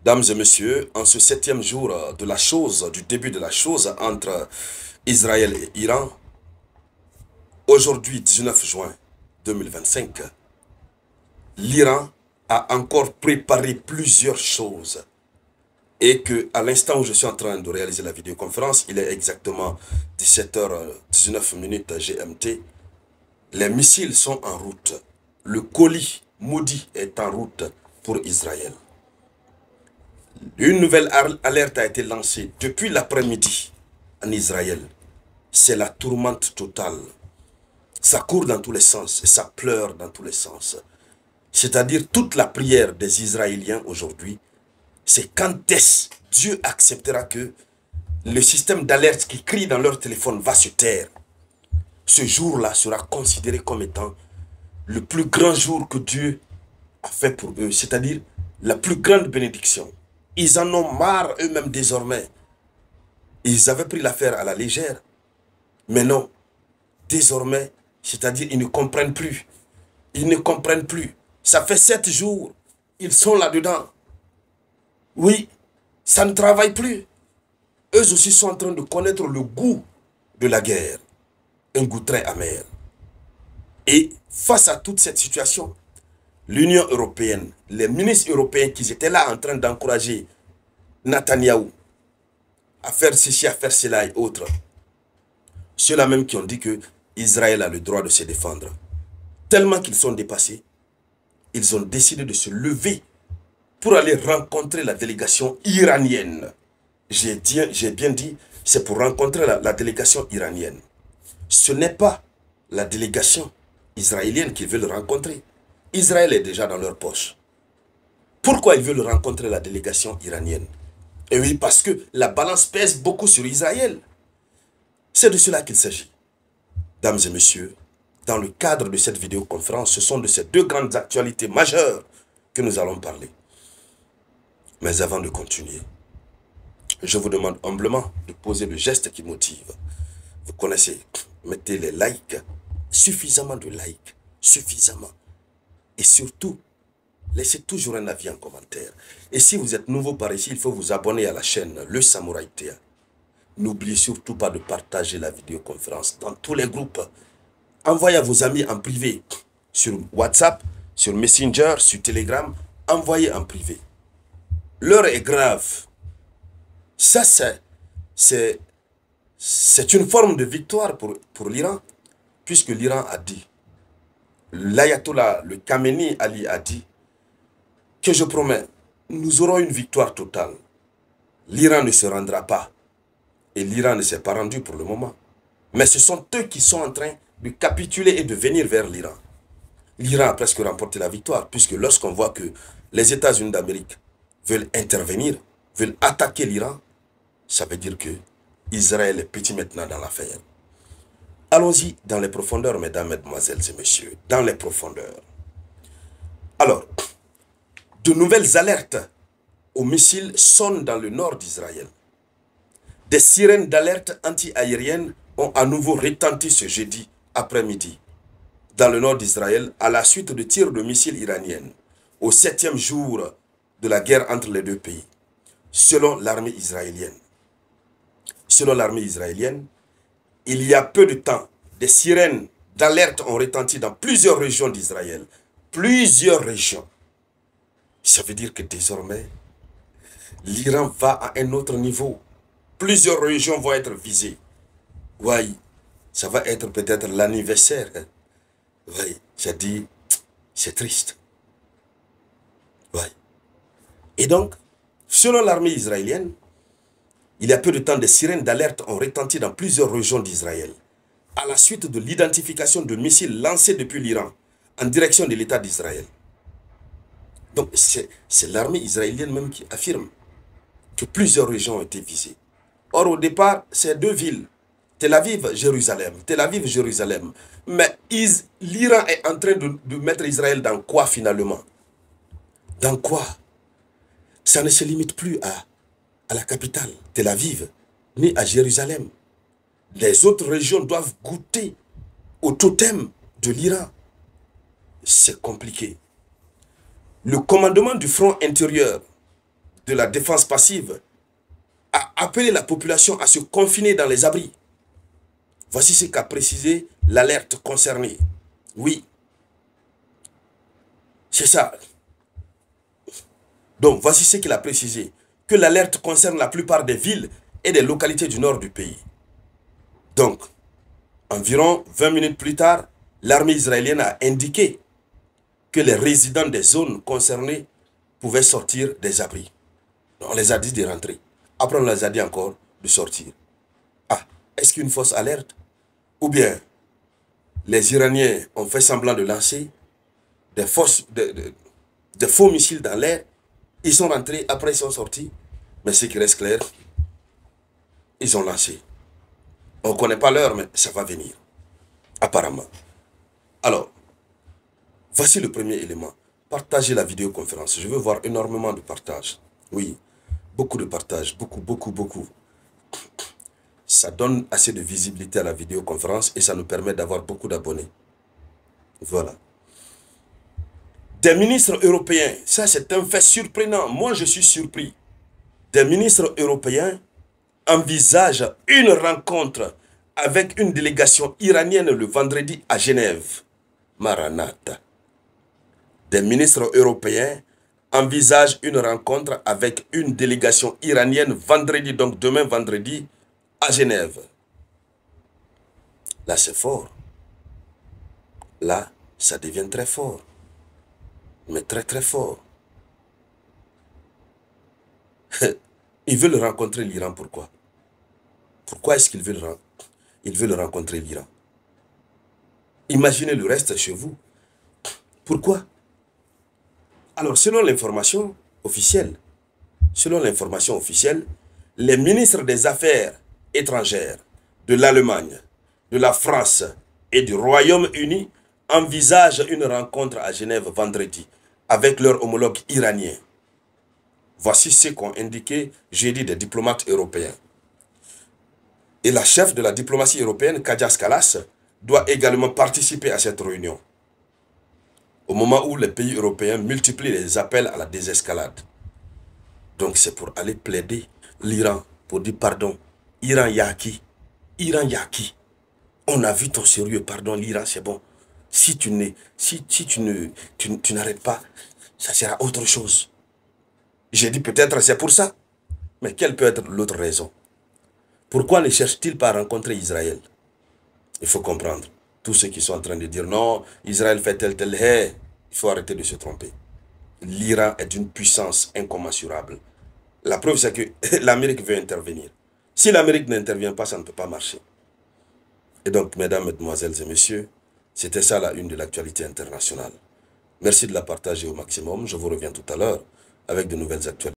Dames et messieurs, en ce 7e jour de la chose, du début de la chose entre Israël et Iran, aujourd'hui 19 juin 2025, l'Iran a encore préparé plusieurs choses et que à l'instant où je suis en train de réaliser la vidéoconférence, il est exactement 17h19 GMT, les missiles sont en route. Le colis maudit est en route pour Israël. Une nouvelle alerte a été lancée depuis l'après-midi en Israël. C'est la tourmente totale. Ça court dans tous les sens et ça pleure dans tous les sens. C'est-à-dire toute la prière des Israéliens aujourd'hui, c'est quand est-ce Dieu acceptera que le système d'alerte qui crie dans leur téléphone va se taire. Ce jour-là sera considéré comme étant le plus grand jour que Dieu a fait pour eux, c'est-à-dire la plus grande bénédiction. Ils en ont marre eux-mêmes désormais. Ils avaient pris l'affaire à la légère. Mais non, désormais, c'est-à-dire ils ne comprennent plus. Ils ne comprennent plus. Ça fait 7 jours, ils sont là-dedans. Oui, ça ne travaille plus. Eux aussi sont en train de connaître le goût de la guerre. Un goût très amer. Et face à toute cette situation, l'Union européenne, les ministres européens qui étaient là en train d'encourager Netanyahou à faire ceci, à faire cela et autres, ceux-là même qui ont dit que Israël a le droit de se défendre, tellement qu'ils sont dépassés, ils ont décidé de se lever pour aller rencontrer la délégation iranienne. J'ai bien dit, c'est pour rencontrer la délégation iranienne. Ce n'est pas la délégation israélienne qu'ils veulent rencontrer. Israël est déjà dans leur poche. Pourquoi ils veulent rencontrer la délégation iranienne? Et oui, parce que la balance pèse beaucoup sur Israël. C'est de cela qu'il s'agit. Dames et messieurs, dans le cadre de cette vidéoconférence, ce sont de ces deux grandes actualités majeures que nous allons parler. Mais avant de continuer, je vous demande humblement de poser le geste qui motive. Vous connaissez, mettez les likes, suffisamment de likes, suffisamment. Et surtout, laissez toujours un avis en commentaire. Et si vous êtes nouveau par ici, il faut vous abonner à la chaîne Le Samouraï Tea. N'oubliez surtout pas de partager la vidéoconférence dans tous les groupes. Envoyez à vos amis en privé, sur WhatsApp, sur Messenger, sur Telegram. Envoyez en privé. L'heure est grave. Ça, c'est une forme de victoire pour l'Iran, puisque l'Iran a dit, l'ayatollah, le Khamenei Ali a dit, que je promets, nous aurons une victoire totale. L'Iran ne se rendra pas. Et l'Iran ne s'est pas rendu pour le moment. Mais ce sont eux qui sont en train de capituler et de venir vers l'Iran. L'Iran a presque remporté la victoire, puisque lorsqu'on voit que les États-Unis d'Amérique veulent intervenir, veulent attaquer l'Iran, ça veut dire que Israël est petit maintenant dans l'affaire. Allons-y dans les profondeurs, mesdames, mesdemoiselles et messieurs, dans les profondeurs. Alors, de nouvelles alertes aux missiles sonnent dans le nord d'Israël. Des sirènes d'alerte anti-aérienne ont à nouveau retenti ce jeudi après-midi dans le nord d'Israël à la suite de tirs de missiles iraniennes au 7e jour de la guerre entre les deux pays. Selon l'armée israélienne, il y a peu de temps, des sirènes d'alerte ont retenti dans plusieurs régions d'Israël. Plusieurs régions. Ça veut dire que désormais, l'Iran va à un autre niveau. Plusieurs régions vont être visées. Oui, ça va être peut-être l'anniversaire. Oui, j'ai dit, c'est triste. Oui. Et donc, selon l'armée israélienne, il y a peu de temps, des sirènes d'alerte ont retenti dans plusieurs régions d'Israël, à la suite de l'identification de missiles lancés depuis l'Iran, en direction de l'État d'Israël. Donc, c'est l'armée israélienne même qui affirme que plusieurs régions ont été visées. Or, au départ, c'est deux villes, Tel Aviv, Jérusalem. Tel Aviv, Jérusalem. Mais l'Iran est en train de mettre Israël dans quoi finalement? Dans quoi? Ça ne se limite plus à la capitale, Tel Aviv, ni à Jérusalem. Les autres régions doivent goûter au totem de l'Iran. C'est compliqué. Le commandement du front intérieur de la défense passive a appelé la population à se confiner dans les abris. Voici ce qu'a précisé l'alerte concernée. Oui, c'est ça. Donc, voici ce qu'il a précisé. Que l'alerte concerne la plupart des villes et des localités du nord du pays. Donc, environ 20 minutes plus tard, l'armée israélienne a indiqué que les résidents des zones concernées pouvaient sortir des abris. On les a dit de rentrer. Après, on les a dit encore de sortir. Ah, est-ce qu'une fausse alerte? Ou bien, les Iraniens ont fait semblant de lancer des faux missiles dans l'air. Ils sont rentrés, après ils sont sortis. Mais ce qui reste clair, ils ont lancé. On ne connaît pas l'heure, mais ça va venir. Apparemment. Alors, voici le premier élément. Partagez la vidéoconférence. Je veux voir énormément de partage. Oui, beaucoup de partage. Beaucoup. Ça donne assez de visibilité à la vidéoconférence et ça nous permet d'avoir beaucoup d'abonnés. Voilà. Des ministres européens, ça c'est un fait surprenant. Moi je suis surpris. Des ministres européens envisagent une rencontre avec une délégation iranienne le vendredi à Genève. Maranatha. Des ministres européens envisagent une rencontre avec une délégation iranienne vendredi, donc demain vendredi, à Genève. Là, c'est fort. Là, ça devient très fort. Mais très fort. Ils veulent rencontrer l'Iran, pourquoi? Pourquoi est-ce qu'ils veulent rencontrer l'Iran? Imaginez le reste chez vous. Pourquoi? Alors, selon l'information officielle, les ministres des Affaires étrangères de l'Allemagne, de la France et du Royaume-Uni envisagent une rencontre à Genève vendredi avec leurs homologues iraniens. Voici ce qu'ont indiqué jeudi des diplomates européens. Et la chef de la diplomatie européenne, Kaja Kallas, doit également participer à cette réunion. Au moment où les pays européens multiplient les appels à la désescalade. Donc c'est pour aller plaider l'Iran, pour dire pardon. Iran Yaki. Iran Yaki. On a vu ton sérieux, pardon l'Iran, c'est bon. Si tu n'arrêtes pas, ça sera autre chose. J'ai dit peut-être c'est pour ça. Mais quelle peut être l'autre raison? Pourquoi ne cherche-t-il pas à rencontrer Israël? Il faut comprendre. Tous ceux qui sont en train de dire non, Israël fait tel. Hey, il faut arrêter de se tromper. L'Iran est d'une puissance incommensurable. La preuve, c'est que l'Amérique veut intervenir. Si l'Amérique n'intervient pas, ça ne peut pas marcher. Et donc, mesdames, mesdemoiselles et messieurs, c'était ça la une de l'actualité internationale. Merci de la partager au maximum. Je vous reviens tout à l'heure avec de nouvelles actualités.